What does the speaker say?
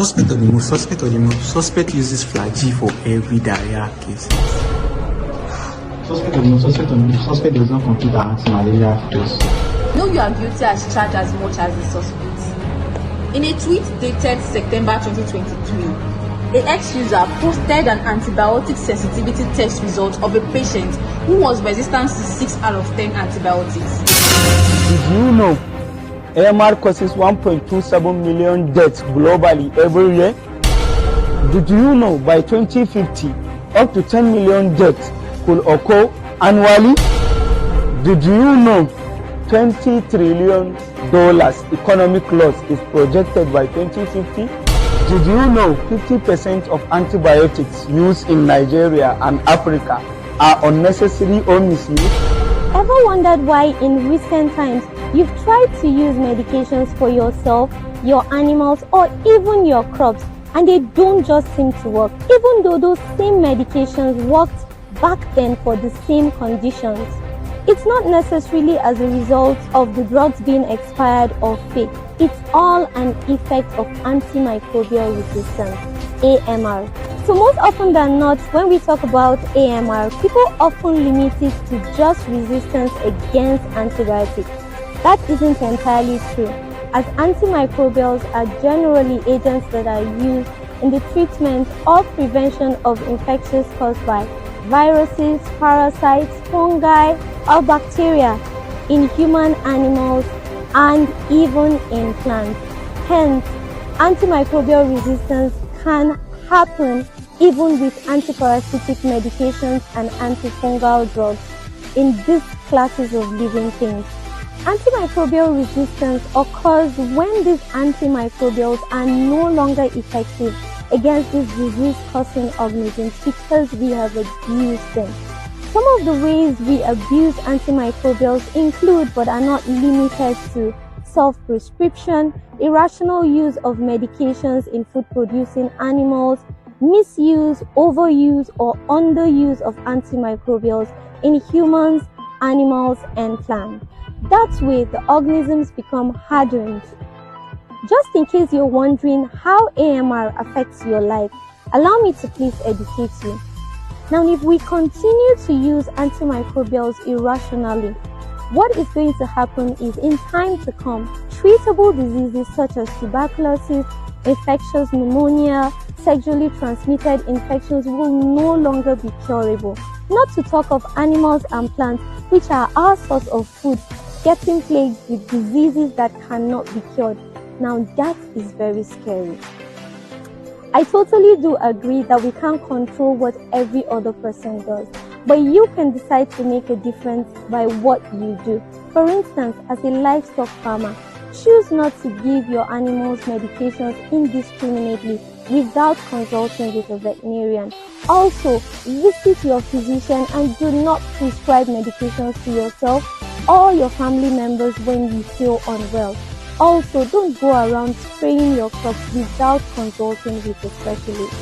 Suspect or removed, suspect or removed. Suspect uses flagyl for every diarrhea case. Suspect or removed, suspect or removed. Suspect does not complete the anti-malaria dose. Know you are guilty as charged as much as the suspect. In a tweet dated September 2023, a ex-user posted an antibiotic sensitivity test result of a patient who was resistant to 6 out of 10 antibiotics. Did you know AMR causes 1.27 million deaths globally every year? Did you know by 2050, up to 10 million deaths could occur annually? Did you know $20 trillion economic loss is projected by 2050? Did you know 50% of antibiotics used in Nigeria and Africa are unnecessary or misused? Ever wondered why in recent times you've tried to use medications for yourself, your animals, or even your crops, and they don't just seem to work, even though those same medications worked back then for the same conditions? It's not necessarily as a result of the drugs being expired or fake. It's all an effect of antimicrobial resistance, AMR. So most often than not, when we talk about AMR, people often limit it to just resistance against antibiotics. That isn't entirely true, as antimicrobials are generally agents that are used in the treatment or prevention of infections caused by viruses, parasites, fungi, or bacteria in human animals and even in plants. Hence, antimicrobial resistance can happen even with antiparasitic medications and antifungal drugs in these classes of living things. Antimicrobial resistance occurs when these antimicrobials are no longer effective against these disease-causing organisms because we have abused them. Some of the ways we abuse antimicrobials include, but are not limited to, self-prescription, irrational use of medications in food-producing animals, misuse, overuse, or underuse of antimicrobials in humans, animals, and plants. That way, the organisms become hardened. Just in case you're wondering how AMR affects your life, allow me to please educate you. Now, if we continue to use antimicrobials irrationally, what is going to happen is, in time to come, treatable diseases such as tuberculosis, infectious pneumonia, sexually transmitted infections will no longer be curable. Not to talk of animals and plants, which are our source of food, getting plagued with diseases that cannot be cured. Now that is very scary. I totally do agree that we can't control what every other person does, but you can decide to make a difference by what you do. For instance, as a livestock farmer, choose not to give your animals medications indiscriminately without consulting with a veterinarian. Also, visit your physician and do not prescribe medications to yourself or your family members when you feel unwell. Also, don't go around spraying your crops without consulting with a specialist.